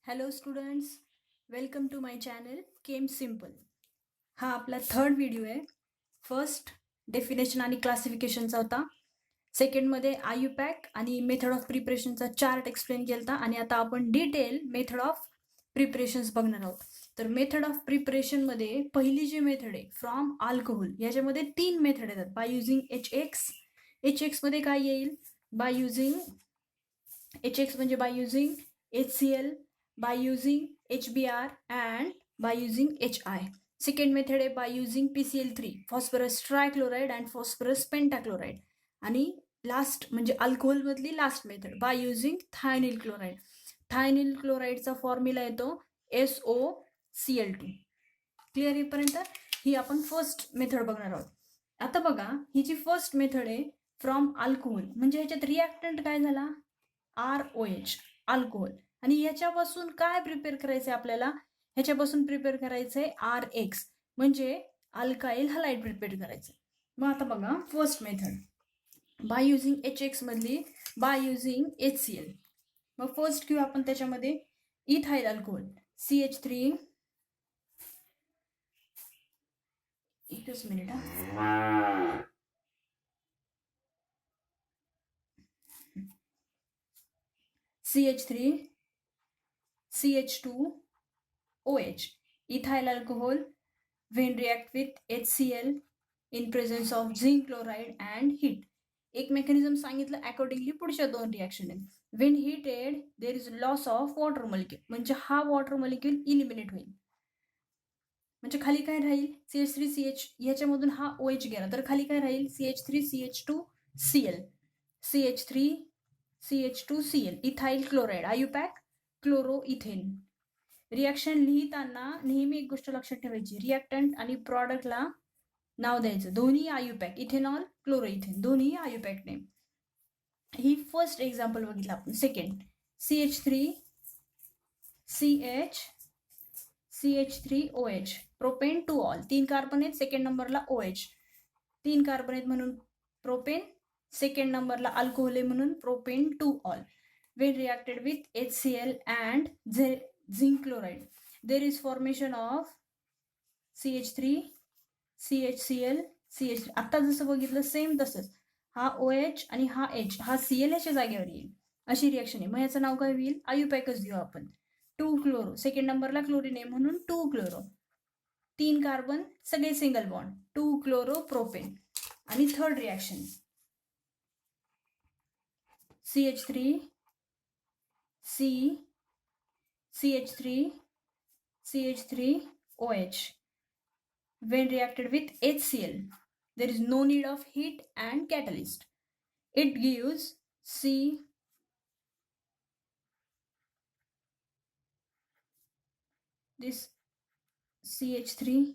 Hello students, welcome to my channel Chem Simple. हा आपला third video आहे. First definition आणि क्लासिफिकेशनचा होता. सेकंडमध्ये आयुपॅक आणि मेथड ऑफ प्रिपरेशनचा चार्ट एक्सप्लेन केला होता. आणि आता आपण डिटेल मेथड ऑफ प्रिपरेशन्स बघणार आहोत. तर मेथड ऑफ प्रिपरेशनमध्ये पहिली जी मेथड आहे फ्रॉम अल्कोहोल, याच्यामध्ये 3 मेथड येतात. बाय युझिंग एच मध्ये काय येईल? बाय युझिंग HX म्हणजे by using HCl, by using HBr and by using HI. Second method आहे by using PCl3, phosphorus trichloride and phosphorus pentachloride. आणि लास्ट म्हणजे अल्कोहोल मधली last method by using thionyl chloride. Thionyl क्लोराईडचा formula येतो SOCl2. Clear इथपर्यंत? ही आपण first method बघणार आहोत. आता बघा, ही जी फर्स्ट मेथड आहे फ्रॉम अल्कोहोल, म्हणजे ह्याच्यात रिॲक्टंट काय झाला? ROH, alcohol. आणि ह्याच्यापासून काय प्रिपेअर करायचंय आपल्याला? ह्याच्यापासून प्रिपेअर करायचंय RX, म्हणजे अल्काइल हलाइड प्रिपेअर करायचंय. मग आता बघा first method by using HX मधली बाय युझिंग HCl. मग फर्स्ट घेऊ आपण त्याच्यामध्ये इथाइल अल्कोहोल CH3. एकच मिनिट हा. CH3 CH2OH, ethyl alcohol when react with HCl in presence of zinc chloride and heat. एक मेकॅनिझम सांगितलं, अकॉर्डिंगली पुढच्या दोन रिॲक्शन आहेत. When heated there is loss of water molecule, म्हणजे हा वॉटर मॉलिक्यूल इलिमिनेट होईल. म्हणजे खाली काय राहील? CH3CH, ह्याच्यामधून हा OH गेला तर खाली काय राहील? CH3CH2Cl, CH3CH2Cl, ethyl chloride, IUPAC chloro ethane. Reaction लिहिताना नेहमी एक गोष्ट लक्षात ठेवायची, रिॲक्टंट आणि प्रॉडक्टला नाव द्यायचं. दोन्ही आयुपॅक, इथेनॉल, क्लोरो इथेन, दोन्ही आयुपॅक नेम. ही फर्स्ट एक्झाम्पल बघितलं आपण. Second CH3OH, propane 2 all, 3 carbon आहेत. सेकंड नंबरला OH, 3 कार्बन आहेत म्हणून प्रोपेन. सेकंड नंबरला अल्कोहोल आहे म्हणून propane 2 all. when reacted with HCl and zinc chloride, there is formation of CH3, CHCl, CH3. आता जसं बघितलं सेम तसंच, हा OH आणि हा H, हा Cl च्या जागेवर येईल, अशी रिॲक्शन आहे. मग याचं नाव काय होईल? आयुपॅकच घेऊ आपण. 2 क्लोरो, सेकंड नंबरला क्लोरीन आहे म्हणून 2 क्लोरो, 3 कार्बन, सगळे सिंगल बॉन्ड, 2 क्लोरो प्रोपेन. आणि third reaction CH3OH. When reacted with HCl, there is no need of heat and catalyst. It gives this CH3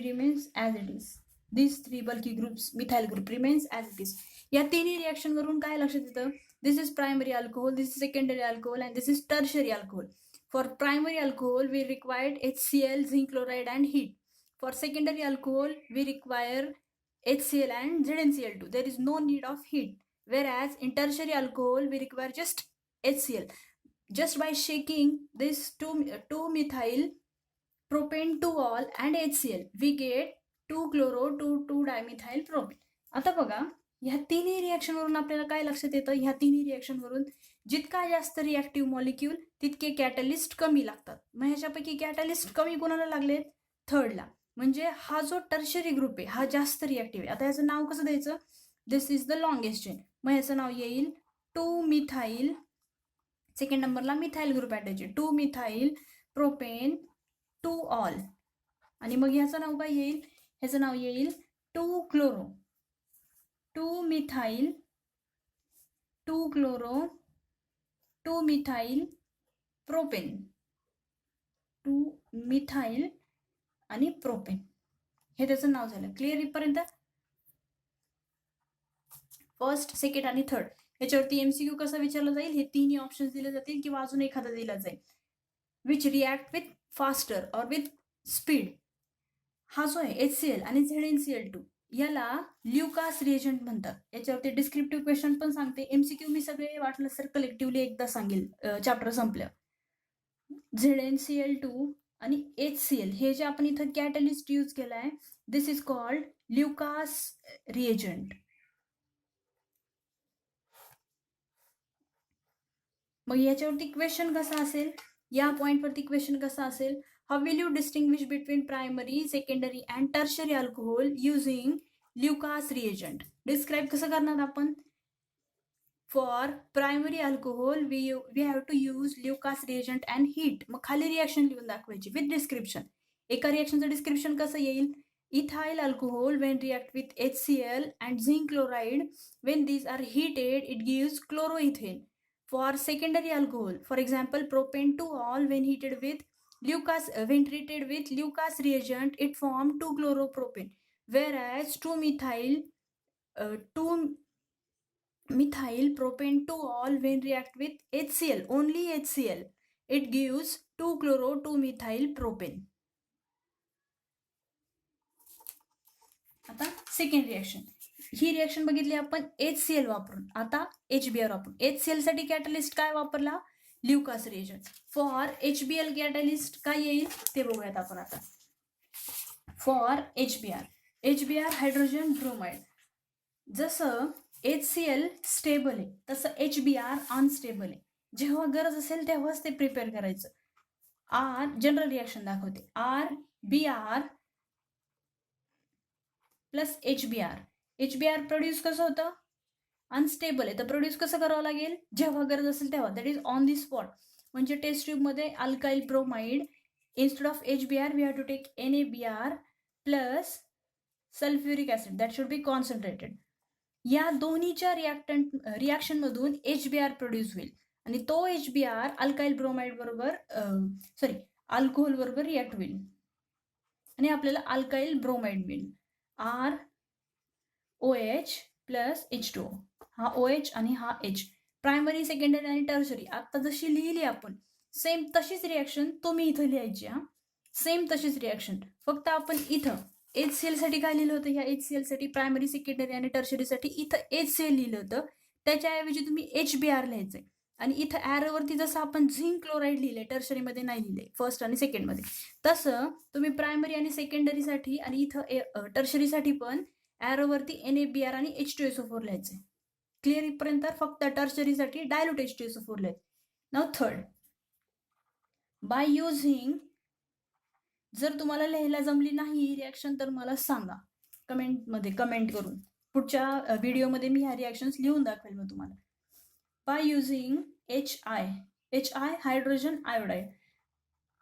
remains as it is. These three bulky groups, methyl group, remains as it is. या तिन्ही reaction वरून काय लक्षात येतं? This is primary alcohol, this is secondary alcohol, and this is tertiary alcohol. For primary alcohol, we required HCl, zinc chloride, and heat. For secondary alcohol, we require HCl and ZnCl2. There is no need of heat. Whereas in tertiary alcohol, we require just HCl. Just by shaking this 2-methyl propane 2-ol and HCl, we get 2-chloro 2,2-dimethyl propane. आता बघा, ह्या तिन्ही reaction वरून आपल्याला काय लक्षात येतं? ह्या तिन्ही रिॲक्शन वरून जितका जास्त रिॲक्टिव्ह मॉलिक्यूल तितके कॅटलिस्ट कमी लागतात. मग ह्याच्यापैकी कॅटलिस्ट कमी कोणाला लागलेत? थर्डला. म्हणजे हा जो टर्शरी ग्रुप आहे हा जास्त रिॲक्टिव्ह आहे. आता याचं नाव कसं द्यायचं? This is the longest chain. मग याचं नाव येईल 2-मिथाइल, सेकंड नंबरला methyl group add, two methyl propane 2 ol. आणि मग ह्याचं नाव काय येईल? ह्याचं नाव येईल 2 क्लोरो 2-मिथाइल 2 क्लोरो 2-मिथाइल प्रोपेन 2-मिथाइल आणि प्रोपेन, हे त्याचं नाव झालं. क्लिअर इथपर्यंत? फर्स्ट, सेकंड आणि थर्ड याच्यावरती MCQ कसा विचारला जाईल? हे तिन्ही ऑप्शन दिले जातील किंवा अजून एखादा दिला जाईल. विच रिॲक्ट विथ फास्टर और विथ स्पीड. हा जो आहे HCl आणि ZnCl2 याला ल्युकास रिएजंट म्हणतात. याच्यावरती डिस्क्रिप्टिव्ह क्वेश्चन पण सांगते. एमसीक्यू मी सगळे वाटलं सर कलेक्टिव्हली एकदा सांगेल चॅप्टर संपलं. ZnCl2 आणि HCl हे जे आपण इथं कॅटलिस्ट यूज केलाय, दिस इज कॉल्ड ल्युकास रिएजंट. मग याच्यावरती क्वेश्चन कसा असेल, या पॉइंटवरती क्वेश्चन कसा असेल, how will you distinguish between primary, secondary and tertiary alcohol using Lucas reagent. Describe कसं करणार आपण. For primary alcohol we have to use Lucas reagent and heat. मग खाली रिॲक्शन लिहून दाखवायची विथ डिस्क्रिप्शन. एका रिॲक्शनचं डिस्क्रिप्शन कसं येईल, ethyl alcohol when react with HCl and zinc chloride, when these are heated it gives chloroethane. For secondary alcohol, for example propane 2-ol when heated with when treated with Lucas reagent it form 2-chloropropane, whereas 2-methyl propane 2-ol when react with HCl, only HCl, it gives 2-chloro-2-methyl propane. आता second reaction, ही reaction बघितली आपण HCl वापरून. आता HBr वापरून. HCl साठी catalyst काय वापरला, Lucas reagent. For HBl catalyst काय येईल ते बघूयात आपण आता. For HBr hydrogen bromide. जसं HCl स्टेबल आहे तसं HBr अनस्टेबल आहे. जेव्हा गरज असेल तेव्हाच ते प्रिपेअर करायचं. जनरल रिॲक्शन दाखवते. RBr प्लस HBr प्रोड्यूस कसं होतं, अनस्टेबल आहे, तर प्रोड्यूस कसं करावं लागेल, जेव्हा गरज असेल तेव्हा, that is on the spot. म्हणजे टेस्ट ट्यूबमध्ये alkyl bromide instead of HBr we have to take NaBr plus sulfuric acid that should be concentrated. या दोन्हीच्या रिॲक्शन मधून HBr प्रोड्यूस होईल आणि तो HBr अल्काइल ब्रोमाइड बरोबर अल्कोहोल बरोबर रिॲक्ट होईल आणि आपल्याला अल्काइल ब्रोमाइड मिळेल. ROH plus H2O. हा OH आणि हा H. प्रायमरी, सेकंडरी आणि टर्शरी आता जशी लिहिली आपण सेम तशीच रिॲक्शन तुम्ही इथं लिहायची. सेम तशीच रिॲक्शन, फक्त आपण इथं HCl साठी काय लिहिलं होतं, ह्या HCl साठी प्रायमरी, सेकंडरी आणि टर्शरीसाठी इथं HCl लिहिलं होतं, त्याच्याऐवजी तुम्ही HBr लिहायचंय. आणि इथं ॲरोवरती जसं आपण झिंक क्लोराईड लिहिलंय, टर्शरीमध्ये नाही लिहिलंय, फर्स्ट आणि सेकंडमध्ये, तसं तुम्ही प्रायमरी आणि सेकंडरीसाठी आणि इथं टर्शरीसाठी पण ॲरोवरती NaBr आणि H2SO4 लिहायचंय. क्लिअर इथपर्यंत. फक्त टर्शरीसाठी डायल्यूट H2SO4 लिहायचं. Now third, by using. जर तुम्हाला लिहायला जमली नाही रिॲक्शन तर मला सांगा कमेंटमध्ये, कमेंट करून. पुढच्या व्हिडिओमध्ये मी ह्या रिॲक्शन्स लिहून दाखवेल मग तुम्हाला. By using HI hydrogen iodide.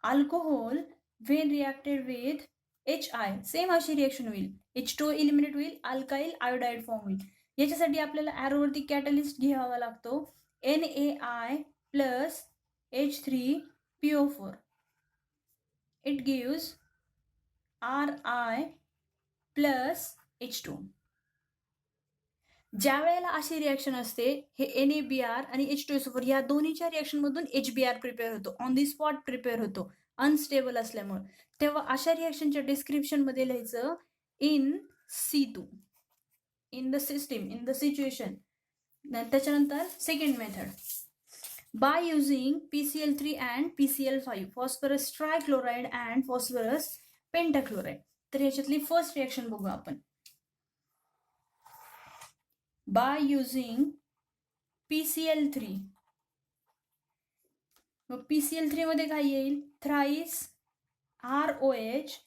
Alcohol when reacted with HI same अशी रिॲक्शन होईल, H2O इलिमिनेट होईल, अल्काइल आयोडाईड फॉर्म होईल. याच्यासाठी आपल्याला ॲरोवरती कॅटलिस्ट घ्यावा लागतो, NaI plus H3PO4. it gives Ri plus H2. ज्या वेळेला अशी रिॲक्शन असते, हे NaBr आणि H2SO4 या दोन्हीच्या रिॲक्शन मधून HBr प्रिपेअर होतो, ऑन दी स्पॉट प्रिपेअर होतो, अनस्टेबल असल्यामुळे, तेव्हा अशा रिॲक्शनच्या डिस्क्रिप्शन मध्ये लिहायचं in C2, in the system, in the situation. त्याच्यानंतर second method, by using PCl3 and PCl5, phosphorus trichloride and phosphorus pentachloride. तर ह्याच्यातली फर्स्ट रिॲक्शन बघू आपण. by using PCl3, मग PCl3 मध्ये काय येईल, thrice ROH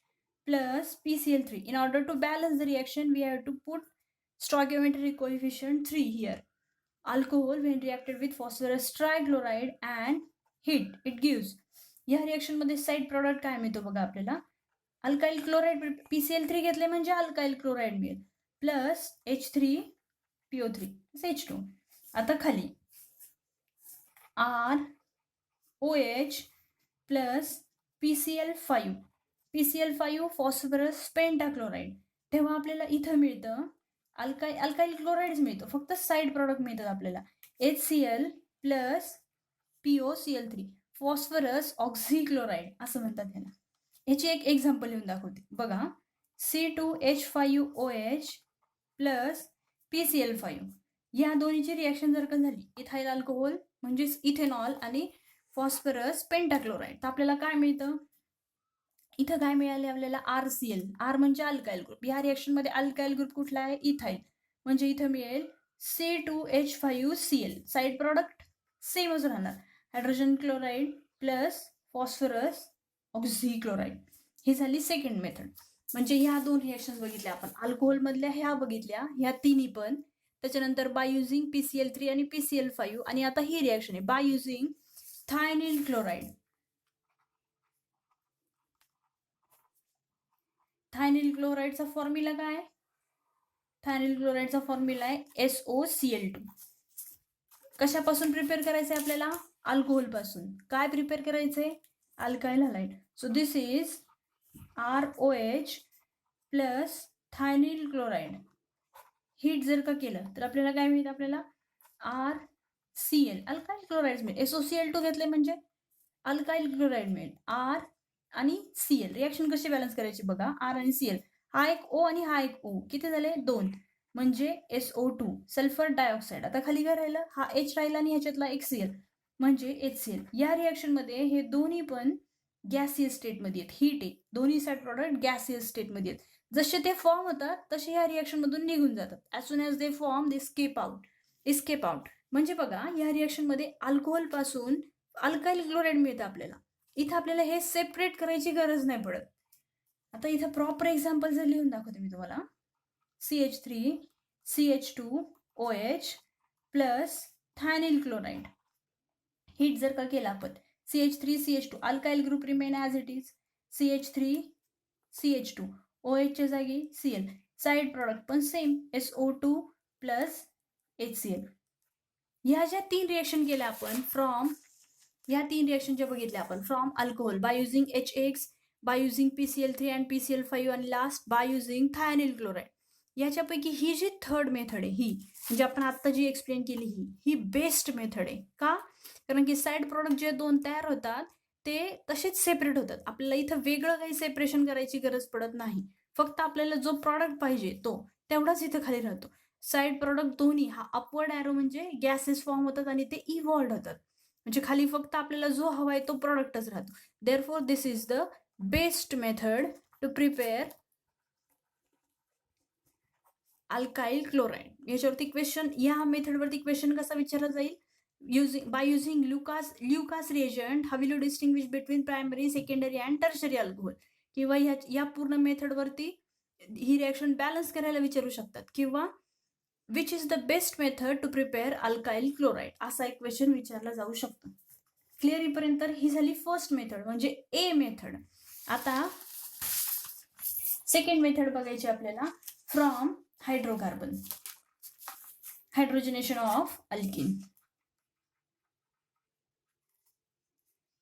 plus PCl3. in order to balance the reaction we have to put stoichiometric coefficient 3 here. Alcohol when reacted with phosphorus trichloride and heat it gives. या reaction मध्ये side product काय मिळतो बघा आपल्याला, alkyl chloride. PCl3 घेतले म्हणजे alkyl chloride मिळेल, plus H3PO3 H2. आता खाली ROH प्लस PCl5 फॉस्फरस पेंटाक्लोराईड. तेव्हा आपल्याला इथं मिळतं अल्काइल क्लोराईड मिळतो, फक्त साइड प्रॉडक्ट मिळतात आपल्याला, HCl plus POCl3 phosphorus oxychloride असं म्हणतात ह्याला. ह्याची एक एक्झाम्पल लिहून दाखवते बघा. C2H5OH plus PCl5. या दोन्हीची रिॲक्शन जर का झाली, इथाइल अल्कोहोल म्हणजेच इथेनॉल आणि फॉस्फरस पेंटाक्लोराइड, तर आपल्याला काय मिळतं? इथं काय मिळाले आपल्याला? RCl. आर म्हणजे अल्काइल ग्रुप. या रिॲक्शनमध्ये अल्काइल ग्रुप कुठला आहे? इथाइल. म्हणजे इथं मिळेल C2H5Cl. साईड प्रॉडक्ट सेमच राहणार. Hydrogen chloride plus phosphorus oxychloride. ही झाली सेकंड मेथड. म्हणजे ह्या दोन रिॲक्शन बघितल्या आपण. अल्कोहोल मधल्या ह्या बघितल्या, ह्या तिन्ही पण. त्याच्यानंतर बाय युझिंग PCl3 आणि PCl5. आणि आता ही रिॲक्शन आहे bye using thionyl chloride. Thionyl क्लोराईडचा फॉर्म्युला काय? थायनिल क्लोराईडचा फॉर्म्युला आहे SOCl2. कशापासून प्रिपेअर करायचंय आपल्याला? अल्कोहोल पासून. काय प्रिपेअर करायचंय? Alkyl halide. So this is ROH plus thionyl chloride. Heat जर का केलं तर आपल्याला काय मिळतं? आपल्याला RCl अल्काइल क्लोराईड मिळेल. SOCl2 घेतले म्हणजे अल्काइल क्लोराईड मिळेल. R आणि Cl. रिॲक्शन कशी बॅलन्स करायची बघा. R आणि Cl. हा एक O आणि हा एक O. किती झाले? 2. म्हणजे SO2 सल्फर डायऑक्साईड. आता खाली काय राहिलं? हा H राहिला आणि ह्याच्यातला एक Cl म्हणजे HCl. या रिॲक्शनमध्ये हे दोन्ही पण गॅसियस स्टेटमध्ये आहेत. हीट आहे. दोन्ही साईड प्रॉडक्ट गॅसियस स्टेटमध्ये आहेत. जसे ते फॉर्म होतात तसे ह्या रिॲक्शनमधून निघून जातात. As soon as they form they escape out. म्हणजे बघा या रिॲक्शनमध्ये अल्कोहोल पासून अल्काइल क्लोराईड मिळतं आपल्याला. इथं आपल्याला हे सेपरेट करायची गरज नाही पडत. आता इथं प्रॉपर एक्झाम्पल जर लिहून दाखवते मी तुम्हाला. CH3 CH2OH plus thionyl chloride. Heat जर का केला आपण CH3 CH2 alkyl group remain as it is. CH3 CH2 OH च्या जागी Cl. साईड प्रॉडक्ट पण सेम SO2 प्लस HCl. ह्या ज्या तीन रिॲक्शन केल्या आपण या तीन रिॲक्शन ज्या बघितल्या आपण from alcohol by using HX, by using PCl3 and PCl5 आणि last by using thionyl chloride. याच्यापैकी ही जी थर्ड मेथड आहे ही म्हणजे आपण आता जी एक्सप्लेन केली ही बेस्ट मेथड आहे. का? कारण की साईड प्रॉडक्ट जे दोन तयार होतात ते तसेच सेपरेट होतात. आपल्याला इथं वेगळं काही सेपरेशन करायची गरज पडत नाही. फक्त आपल्याला जो प्रॉडक्ट पाहिजे तो तेवढाच इथं खाली राहतो. साईड प्रॉडक्ट दोन्ही हा अपवर्ड ॲरो म्हणजे गॅसेस फॉर्म होतात आणि ते इव्हॉल्ड होतात. म्हणजे खाली फक्त आपल्याला जो हवा आहे तो प्रॉडक्टच राहतो. Therefore this is the best method to prepare alkyl chloride. याच्यावरती क्वेश्चन, या मेथडवरती क्वेश्चन कसा विचारला जाईल? By using Lucas reagent how will you distinguish between primary, secondary and tertiary alcohol. किंवा या पूर्ण मेथडवरती ही रिॲक्शन बॅलन्स करायला विचारू शकतात. किंवा which is the best method to prepare alkyl chloride असा एक क्वेश्चन विचारला जाऊ शकतो. क्लिअर इथपर्यंत ही झाली फर्स्ट मेथड म्हणजे ए मेथड. आता सेकंड मेथड बघायची आपल्याला from hydrocarbon. Hydrogenation of alkene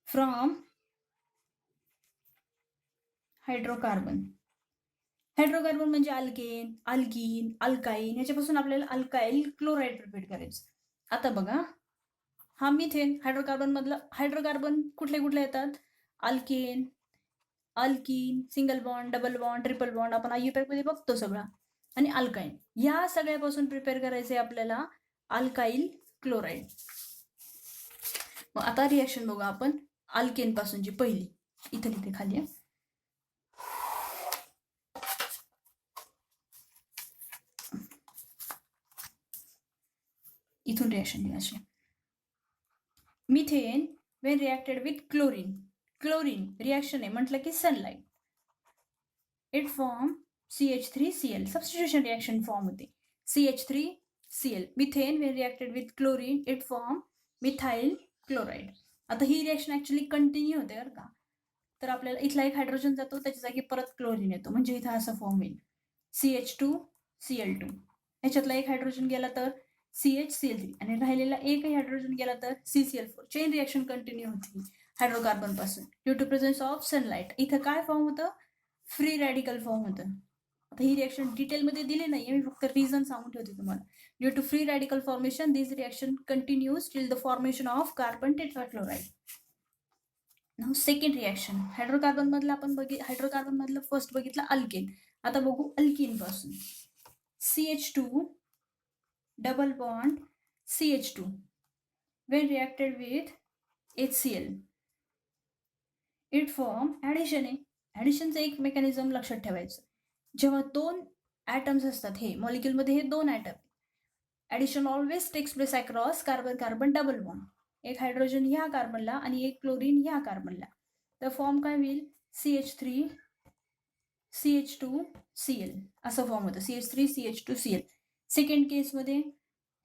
from hydrocarbon. Hydrocarbon म्हणजे अल्केन, अल्कीन, अल्काईन. ह्याच्यापासून आपल्याला अल्काइल क्लोराईड प्रिपेअर करायचं. आता बघा हा मिथेन. हायड्रोकार्बन कुठले कुठले येतात? Alkane, alkyne, single bond, double bond, triple bond आपण IUPAC मध्ये बघतो सगळा. आणि अल्काईन. या सगळ्यापासून प्रिपेअर करायचे आपल्याला अल्काइल क्लोराईड. मग आता रिॲक्शन बघू आपण अल्केन पासूनची पहिली. इथे खाली आहे. इथून रिॲक्शन लिहायची. Methane Wien reacted with chlorine. Chlorine reaction आहे म्हटलं की sunlight. It form CH3Cl. Substitution reaction form होते. CH3Cl. Methane Wien reacted with chlorine it form methyl chloride. आता ही रिॲक्शन ऍक्च्युली कंटिन्यू होते बरं का. तर आपल्याला इथला एक हायड्रोजन जातो त्याच्या जागी परत क्लोरीन येतो म्हणजे इथं असं फॉर्म होईल CH2Cl2. ह्याच्यातला एक हायड्रोजन गेला तर CHCl3 आणि राहिलेला एकही हायड्रोजन गेला तर CCl4. चेन रिॲक्शन कंटिन्यू होती हायड्रोकार्बन पासून due to presence of sunlight. इथं काय फॉर्म होतं? फ्री रॅडिकल फॉर्म होतं. आता ही रिॲक्शन डिटेलमध्ये दिली नाहीये, मी फक्त रिझन सांगून ठेवते तुम्हाला. Due to free radical formation this reaction continues till the formation of carbon tetrachloride. Now second reaction hydrocarbon मधलं फर्स्ट बघितलं अल्केन. आता बघू अल्किन पासून. CH2 double bond CH2 when reacted with HCl it form addition आहे. ऍडिशनचं एक mechanism लक्षात ठेवायचं. जेव्हा दोन ॲटम्स असतात, हे मॉलिक्युलमध्ये हे दोन atom, addition always takes place across carbon carbon double bond. एक हायड्रोजन ह्या कार्बनला आणि एक क्लोरीन ह्या कार्बनला. तर फॉर्म काय होईल? CH3 CH2 Cl असं फॉर्म होतं. CH3 CH2 Cl. सेकंड केसमध्ये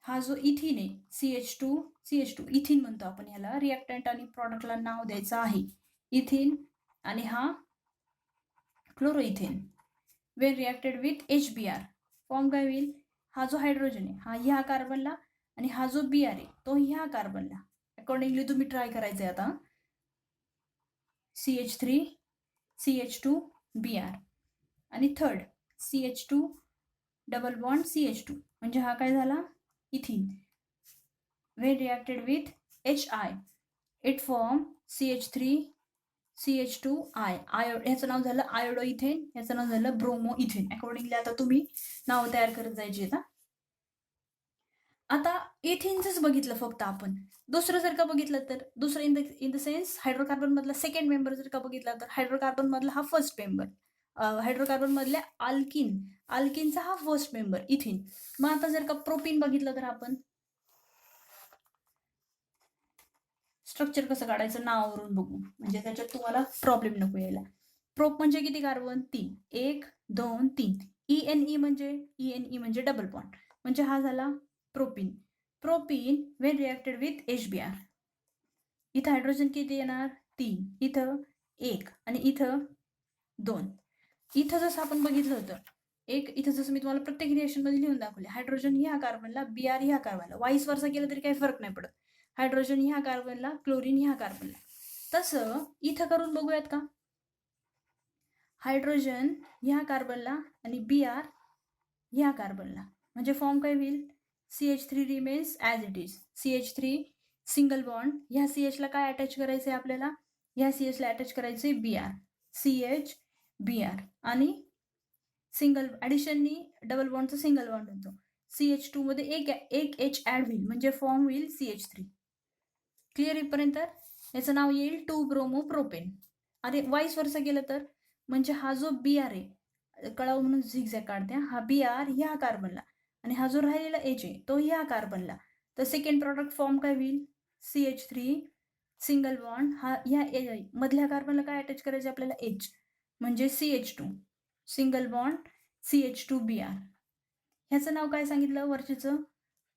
हा जो इथिन आहे CH2 इथिन म्हणतो आपण ह्याला. रिॲक्टंट आणि प्रॉडक्टला नाव द्यायचं आहे इथिन, आणि हा chloroethane. Wien reacted with HBr form काय होईल? हा जो हायड्रोजन आहे हा ह्या कार्बनला आणि हा जो Br आहे तो ह्या कार्बनला. अकॉर्डिंगली तुम्ही ट्राय करायचं आहे आता. CH3 CH2 Br आणि third CH2 double bond CH2 म्हणजे हा काय झाला? इथिन. Wien reacted with HI it form CH3 CH2I. ह्याचं नाव झालं आयोडोइथेन, ह्याचं नाव झालं ब्रोमोइथेन. अकॉर्डिंगली आता तुम्ही नाव तयार करत जायचे. आता इथिनच बघितलं फक्त आपण. दुसरं जर का बघितलं तर दुसरं इन द सेन्स हायड्रोकार्बन मधला सेकंड मेंबर जर का बघितला तर हायड्रोकार्बन मधला हा फर्स्ट मेंबर. हायड्रोकार्बन मधल्या अल्किनचा हा फर्स्ट मेंबर इथिन. मग आता जर का प्रोपीन बघितलं तर आपण स्ट्रक्चर कसं काढायचं नावावरून बघू, म्हणजे त्याच्यात तुम्हाला प्रॉब्लेम नको यायला. प्रोप म्हणजे किती कार्बन? 3. 1 2 3. ENE म्हणजे डबल बॉन्ड, म्हणजे हा झाला propene. Propene Wien reacted with HBr. इथं हायड्रोजन किती येणार? 3. इथं 1 आणि इथं 2. इथं जसं आपण बघितलं होतं एक, इथं जसं मी तुम्हाला प्रत्येक रिएक्शनमध्ये लिहून दाखवले, हायड्रोजन ह्या कार्बनला Br ह्या कार्बनला, वाईस वर्सा केलं तरी काही फरक नाही पडत. हायड्रोजन ह्या कार्बनला, क्लोरीन ह्या कार्बनला. तसं इथं करून बघूयात का? हायड्रोजन ह्या कार्बनला आणि Br ह्या कार्बनला, म्हणजे फॉर्म काय होईल? CH3 remains as it is. CH3 single bond. ह्या CH ला काय अटॅच करायचंय आपल्याला? ह्या CH ला अटॅच करायचंय Br. CH Br आणि सिंगल ॲडिशननी डबल बॉन्डचा सिंगल बॉन्ड होतो. CH2 मध्ये एक H ॲड होईल, म्हणजे फॉर्म होईल CH3. क्लिअर इथपर्यंत? याचं नाव येईल 2 ब्रोमोप्रोपेन. अरे वाईस वर्सा गेलं तर, म्हणजे हा जो Br आहे, कळावं म्हणून झिगझॅग काढते, हा Br ह्या कार्बनला आणि हा जो राहिलेला H आहे तो ह्या कार्बनला. तर सेकंड प्रॉडक्ट फॉर्म काय होईल? CH3 single bond. हा ह्या मधल्या कार्बनला काय अटॅच करायचं आपल्याला? H, म्हणजे CH2 single bond CH2 Br. ह्याचं नाव काय सांगितलं वरचेचं?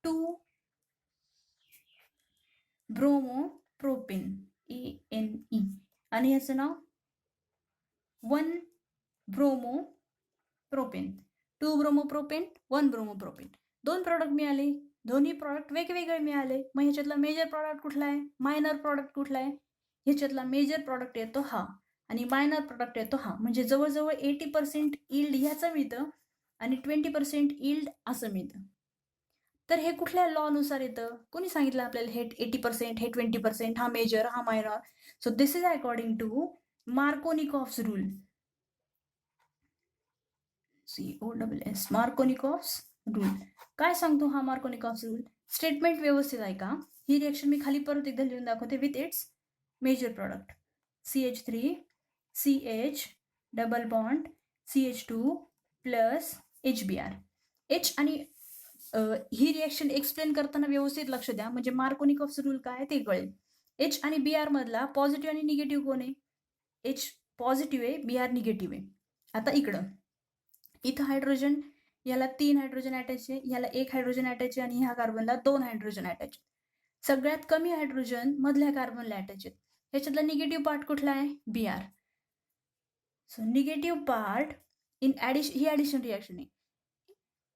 2 ब्रोमोप्रोपेन ENE. आणि ह्याचं नाव 1 ब्रोमोप्रोपेन. 2 bromopropane 1 bromopropane. 2 प्रॉडक्ट मिळाले, दोन्ही प्रॉडक्ट वेगवेगळे मिळाले. मग ह्याच्यातला मेजर प्रॉडक्ट कुठला आहे? मायनर प्रॉडक्ट कुठला आहे? ह्याच्यातला मेजर प्रॉडक्ट येतो हा आणि मायनर प्रॉडक्ट येतो हा. म्हणजे जवळजवळ 80% इल्ड ह्याचं मिळतं आणि 20% इल्ड असं मिळतं. तर हे कुठल्या लॉनुसार येतं? कोणी सांगितलं आपल्याला हे 80%, हे 20%, हा मेजर, हा minor? So this is according to Markovnikov's rule. COSS Markovnikov's rule. काय सांगतो हा मार्कोनिकॉफ्स रूल? स्टेटमेंट व्यवस्थित आहे का? ही रिएक्शन मी खाली परत एकदा लिहून दाखवते. With its major product CH3 CH double bond CH2 plus HBr. H आणि ही रिएक्शन एक्सप्लेन करताना व्यवस्थित लक्ष द्या, म्हणजे मार्कोनिकॉफ्स रूल काय ते कळेल. H आणि Br मधला पॉझिटिव्ह आणि निगेटिव्ह कोण आहे? H पॉझिटिव्ह आहे, Br निगेटिव्ह आहे. आता इथं हायड्रोजन, याला 3 हायड्रोजन अटॅच आहे, याला 1 हायड्रोजन अटॅच आहे आणि ह्या कार्बनला 2 हायड्रोजन अटॅच. सगळ्यात कमी हायड्रोजन मधल्या कार्बनला अटॅच आहेत. ह्याच्यातला निगेटिव्ह पार्ट कुठला आहे? Br. So negative part in addition, he addition reaction आहे.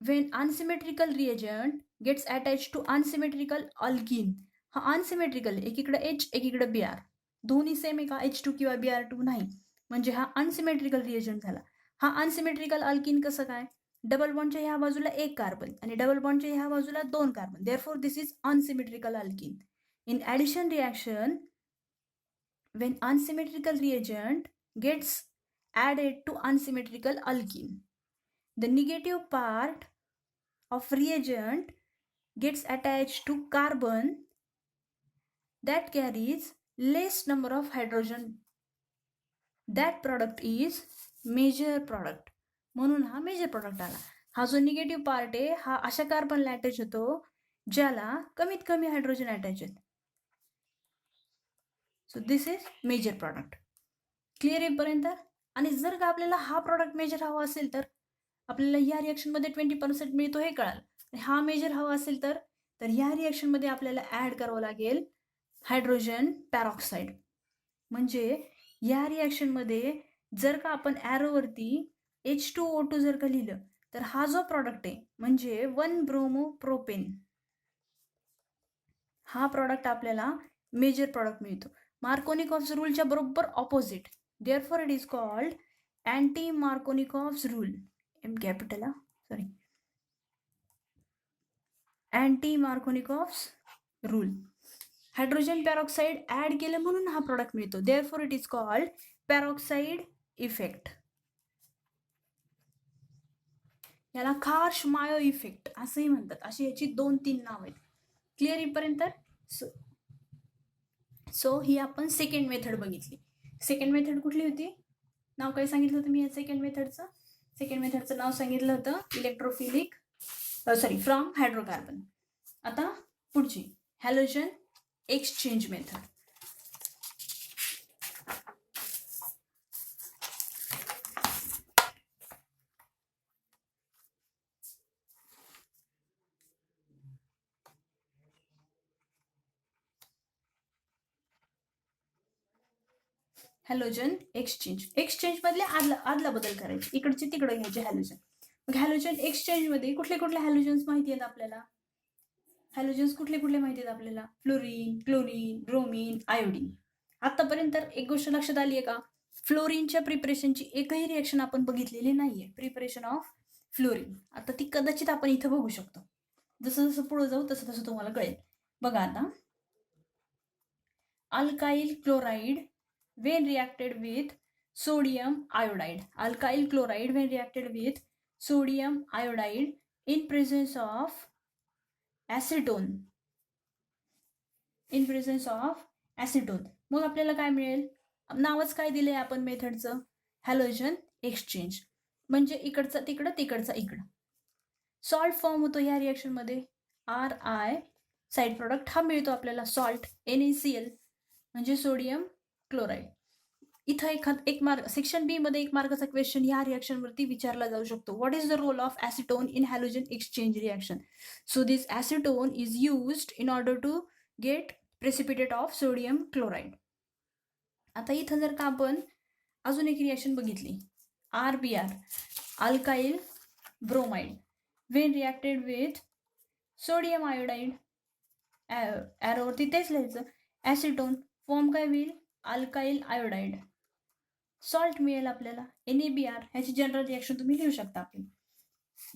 When unsymmetrical reagent gets attached to unsymmetrical alkene, हा अनसिमेट्रिकल, एकीकडे H एकीकडे Br, दोन्ही सेम आहे का? H2 किंवा Br2 नाही, म्हणजे हा अनसिमेट्रिकल रिएजंट झाला. हा अनसिमेट्रिकल अल्किन कसं काय? डबल बॉन्डच्या ह्या बाजूला 1 कार्बन आणि डबल बॉन्डच्या ह्या बाजूला 2 carbon. Therefore this is unsymmetrical alkene. In addition reaction, when unsymmetrical reagent gets added to unsymmetrical alkene, the negative part of reagent gets attached to carbon that carries less number of hydrogen. That product is major product. म्हणून हा major product आला. हा जो negative part आहे हा अशा कार्बनला attach होतो ज्याला कमीत कमी हायड्रोजन अटॅच आहेत. So this is major product. Clear येईपर्यंत. आणि जर का आपल्याला हा प्रोडक्ट मेजर हवा असेल तर आपल्याला या रिएक्शनमध्ये 20% मिळतो हे कळाल. हा मेजर हवा असेल तर या रिएक्शनमध्ये आपल्याला ऍड करावं लागेल हायड्रोजन पॅरॉक्साईड. म्हणजे या रिएक्शनमध्ये जर का आपण ॲरोवरती H2O2 जर का लिहिलं तर हा जो प्रॉडक्ट आहे म्हणजे 1-ब्रोमोप्रोपेन हा प्रॉडक्ट आपल्याला मेजर प्रॉडक्ट मिळतो. मार्कोनिकॉव्हस रूलच्या बरोबर opposite. Therefore it is called anti Markovnikov's rule. M capital sorry anti Markovnikov's rule. Hydrogen peroxide add केलं म्हणून हा प्रॉडक्ट मिळतो. Therefore it is called peroxide effect. याला खार्श मायो इफेक्ट असंही म्हणतात. अशी याची 2-3 नाव आहेत. क्लिअर इथपर्यंत. सो ही आपण सेकंड मेथड बघितली. सेकंड मेथड कुठली होती? नाव काय सांगितलं होतं मी या सेकंड मेथडचं? सेकंड मेथडचं नाव सांगितलं होतं इलेक्ट्रोफिलिक फ्रॉम हायड्रोकार्बन. आता पुढची halogen exchange method. Halogen exchange. Exchange मधले आदला बदल करायचे, इकडचे तिकडे घ्यायचे हॅलोजन. मग हॅलोजन एक्सचेंज मध्ये कुठले कुठले हॅलोजन्स माहिती आहेत आपल्याला? हॅलोजन्स कुठले कुठले माहिती आहेत आपल्याला? Fluorine, chlorine, bromine, iodine. आतापर्यंत एक गोष्ट लक्षात आली आहे का? फ्लोरीनच्या प्रिपरेशनची एकही रिएक्शन आपण बघितलेली नाहीये. प्रिपरेशन ऑफ फ्लोरीन आता ती कदाचित आपण इथं बघू शकतो. जसं जसं पुढे जाऊ तसं तसं तुम्हाला कळेल. बघा आता alkyl chloride when reacted with sodium iodide. Alkyl chloride when reacted with sodium iodide in presence of acetone. in presence of acetone. मग आपल्याला काय मिळेल? नावच काय दिलंय आपण मेथडचं? Halogen exchange. म्हणजे इकडचं तिकडं तिकडचं इकडं. सॉल्ट फॉर्म होतो या रिएक्शन मध्ये. RI साइड प्रोडक्ट हा मिळतो आपल्याला सॉल्ट. NaCl म्हणजे सोडियम क्लोराईड. इथं एक मार्क सेक्शन बी मध्ये एक मार्काचा क्वेश्चन या रिएक्शन वरती विचारला जाऊ शकतो. What is the role of acetone in halogen exchange reaction? So this acetone is used in order to get precipitate of sodium chloride. आता इथं जर का आपण अजून एक रिएक्शन बघितली RBr alkyl bromide when reacted with sodium iodide. ॲरोवरती तेच लिहायचं. ॲसिटोन फॉर्म काय होईल? Alkyl iodide. सॉल्ट मिळेल आपल्याला NaBr. ह्याची जनरल रिएक्शन तुम्ही लिहू शकता. आपली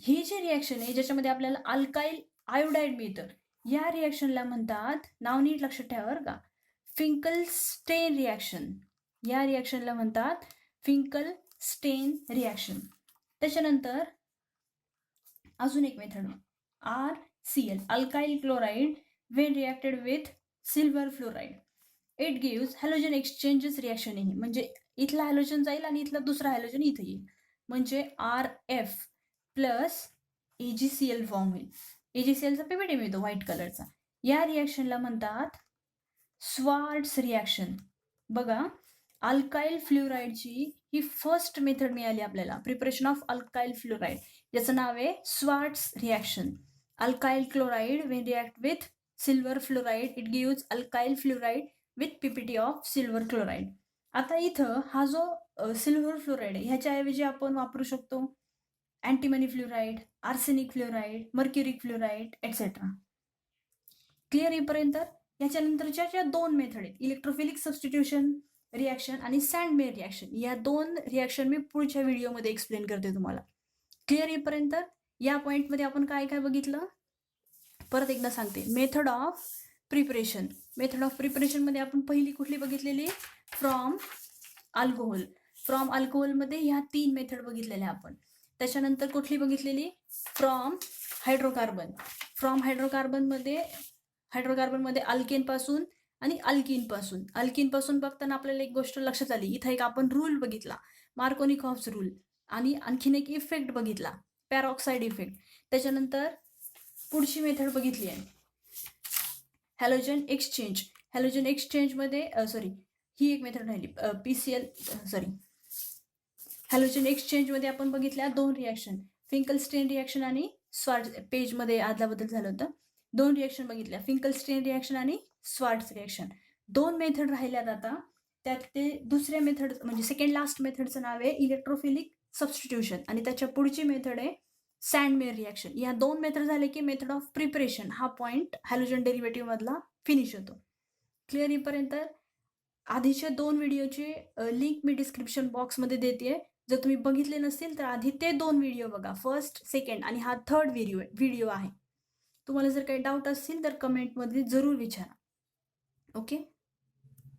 ही जी रिएक्शन आहे ज्याच्यामध्ये आपल्याला अल्काइल आयोडाईड मिळतं या रिएक्शनला म्हणतात, नाव नीट लक्षात ठेवा बरं का, फिंकल-स्टेन रिएक्शन. या रिएक्शनला म्हणतात फिंकल-स्टेन रिएक्शन. त्याच्यानंतर अजून एक method RCl alkyl chloride when reacted with silver fluoride. It gives halogen exchanges reaction. ही म्हणजे इथला हॅलोजन जाईल आणि इथला दुसरा हॅलोजन इथे येईल म्हणजे RF प्लस AgCl फॉर्म होईल. AgClचा PPT मिळतो व्हाईट कलरचा. या रिएक्शनला म्हणतात स्वार्ट्स रिएक्शन. बघा अल्काइल फ्लोराईडची ही फर्स्ट मेथड मिळाली आपल्याला प्रिपरेशन ऑफ अल्काइल फ्लोराईड. याचं नाव आहे Swarts reaction. Alkyl chloride when react with silver fluoride it gives alkyl fluoride with PPT of silver chloride. आता इथं हा जो सिल्वर फ्लोराईड आहे ह्याच्याऐवजी आपण वापरू शकतो antimony fluoride, arsenic fluoride, mercuric fluoride etcetera. Clear येईपर्यंत. याच्यानंतरच्या ज्या 2 मेथड आहेत इलेक्ट्रोफिलिक सबस्टिट्यूशन रिएक्शन आणि सँडमेअर रिएक्शन, या 2 रिएक्शन मी पुढच्या व्हिडिओमध्ये एक्सप्लेन करते तुम्हाला. क्लिअर येईपर्यंत. या पॉईंटमध्ये आपण काय काय बघितलं परत एकदा सांगते. Method of preparation. Method of प्रिपरेशनमध्ये आपण पहिली कुठली बघितलेली? From alcohol. फ्रॉम अल्कोहोलमध्ये ह्या 3 मेथड बघितलेल्या आपण. त्याच्यानंतर कुठली बघितलेली, फ्रॉम हायड्रोकार्बन. फ्रॉम हायड्रोकार्बनमध्ये अल्केनपासून आणि अल्किनपासून बघताना आपल्याला एक गोष्ट लक्षात आली. इथं एक आपण रूल बघितला, मार्कोनिकॉफ्स रूल, आणि आणखीन एक इफेक्ट बघितला, पॅरॉक्साईड इफेक्ट. त्याच्यानंतर पुढची मेथड बघितली आहे हॅलोजन एक्सचेंज. हॅलोजन एक्सचेंजमध्ये ही एक मेथड राहिली, हॅलोजन एक्सचेंजमध्ये आपण बघितल्या 2 रिॲक्शन, फिंकलस्टेन रिॲक्शन आणि स्वार्ट्झ. पेजमध्ये आदलाबदल झालं होतं. 2 रिॲक्शन बघितल्या, फिंकलस्टेन रिॲक्शन आणि स्वार्ट्झ रिॲक्शन. 2 मेथड राहिल्यात आता. त्यात ते दुसऱ्या मेथड म्हणजे सेकंड लास्ट मेथडचं नाव आहे इलेक्ट्रोफिलिक सबस्टिट्यूशन, आणि त्याच्या पुढची मेथड आहे सँडमेअर रिॲक्शन. या 2 मेथड झाले की मेथड ऑफ प्रिपरेशन हा पॉईंट हॅलोजन डेरिव्हेटिव्ह मधला फिनिश होतो. क्लिअर इथपर्यंत? आधीच्या 2 व्हिडिओची लिंक मी डिस्क्रिप्शन बॉक्समध्ये देते. जर तुम्ही बघितले नसतील तर आधी ते 2 व्हिडिओ बघा, फर्स्ट, सेकंड, आणि हा थर्ड व्हिडिओ आहे. तुम्हाला जर काही डाऊट असतील तर कमेंटमध्ये जरूर विचारा. ओके.